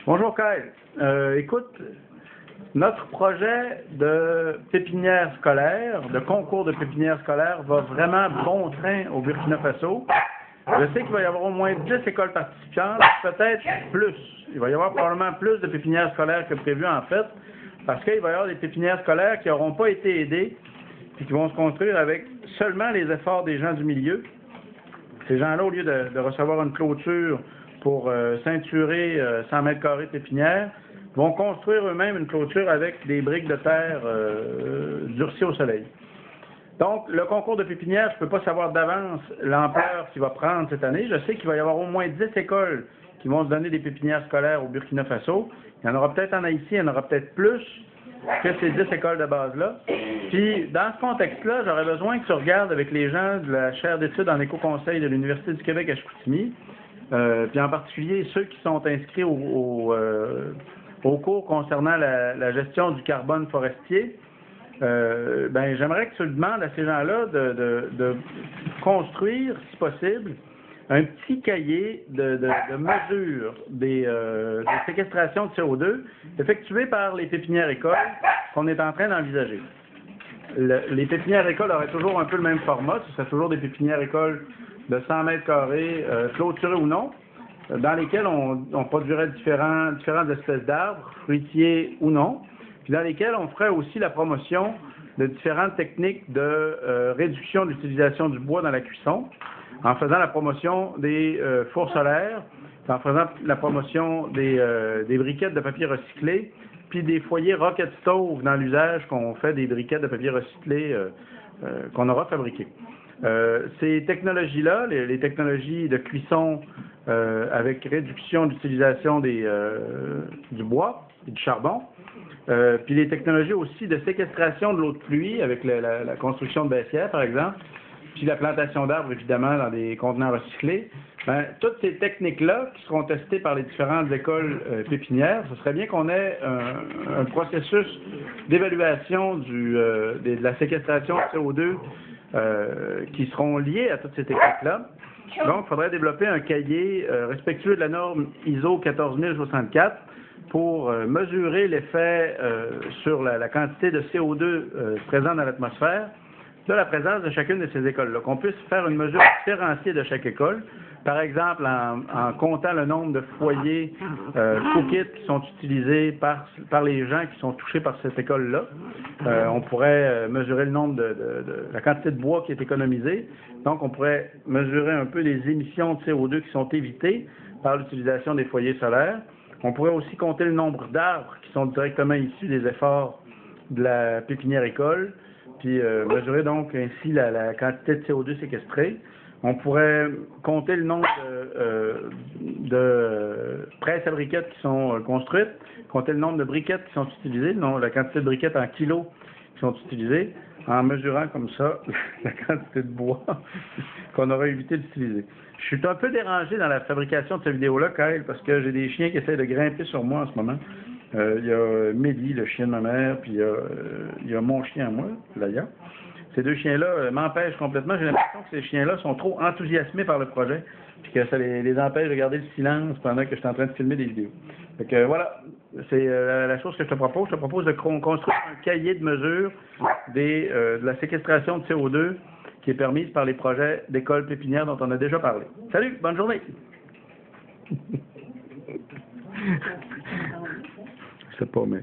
Bonjour Kyle. Écoute, notre projet de pépinière scolaire, de concours de pépinière scolaire va vraiment bon train au Burkina Faso. Je sais qu'il va y avoir au moins 10 écoles participantes, peut-être plus. Il va y avoir probablement plus de pépinières scolaires que prévu en fait, parce qu'il va y avoir des pépinières scolaires qui n'auront pas été aidées et qui vont se construire avec seulement les efforts des gens du milieu. Ces gens-là, au lieu de recevoir une clôture pour ceinturer 100 mètres carrés de pépinière, vont construire eux-mêmes une clôture avec des briques de terre durcies au soleil. Donc, le concours de pépinière, je ne peux pas savoir d'avance l'ampleur qu'il va prendre cette année. Je sais qu'il va y avoir au moins 10 écoles qui vont se donner des pépinières scolaires au Burkina Faso. Il y en aura peut-être en Haïti, il y en aura peut-être plus que ces 10 écoles de base-là. Puis, dans ce contexte-là, j'aurais besoin que tu regardes avec les gens de la chaire d'études en éco-conseil de l'Université du Québec à Chicoutimi, puis en particulier ceux qui sont inscrits au cours concernant la gestion du carbone forestier. J'aimerais que tu demandes à ces gens-là de construire, si possible, un petit cahier de mesure des séquestrations de CO2 effectuées par les pépinières écoles qu'on est en train d'envisager. Les pépinières écoles auraient toujours un peu le même format, ce serait toujours des pépinières écoles de 100 mètres carrés, clôturées ou non, dans lesquelles on produirait différentes espèces d'arbres, fruitiers ou non, puis dans lesquelles on ferait aussi la promotion de différentes techniques de réduction de l'utilisation du bois dans la cuisson, en faisant la promotion des fours solaires, en faisant la promotion des briquettes de papier recyclé, puis des foyers rocket stove dans l'usage qu'on fait des briquettes de papier recyclé qu'on aura fabriquées. Ces technologies-là, les technologies de cuisson avec réduction d'utilisation du bois et du charbon, puis les technologies aussi de séquestration de l'eau de pluie avec la construction de baissières, par exemple, puis la plantation d'arbres, évidemment, dans des contenants recyclés. Toutes ces techniques-là qui seront testées par les différentes écoles pépinières, ce serait bien qu'on ait un processus d'évaluation de la séquestration de CO2 qui seront liés à toutes ces techniques-là. Donc, il faudrait développer un cahier respectueux de la norme ISO 14064 pour mesurer l'effet sur la quantité de CO2 présente dans l'atmosphère de la présence de chacune de ces écoles-là. Qu'on puisse faire une mesure différenciée de chaque école, par exemple en comptant le nombre de foyers cookits qui sont utilisés par les gens qui sont touchés par cette école-là. On pourrait mesurer le nombre la quantité de bois qui est économisée. Donc, on pourrait mesurer un peu les émissions de CO2 qui sont évitées par l'utilisation des foyers solaires. On pourrait aussi compter le nombre d'arbres qui sont directement issus des efforts de la pépinière école, puis mesurer donc ainsi la quantité de CO2 séquestrée. On pourrait compter le nombre de presses à briquettes qui sont construites, compter le nombre de briquettes qui sont utilisées, la quantité de briquettes en kilos qui sont utilisées, en mesurant comme ça la quantité de bois qu'on aurait évité d'utiliser. Je suis un peu dérangé dans la fabrication de cette vidéo-là, Kyle, parce que j'ai des chiens qui essaient de grimper sur moi en ce moment. Il y a Mélie, le chien de ma mère, puis il y a mon chien à moi, Laïa. Ces deux chiens-là m'empêchent complètement. J'ai l'impression que ces chiens-là sont trop enthousiasmés par le projet, puis que ça les empêche de garder le silence pendant que je suis en train de filmer des vidéos. Fait que voilà, c'est la chose que je te propose. Je te propose de construire un cahier de mesure de la séquestration de CO2 qui est permise par les projets d'écoles pépinières dont on a déjà parlé. Salut, bonne journée! Je sais pas, mais...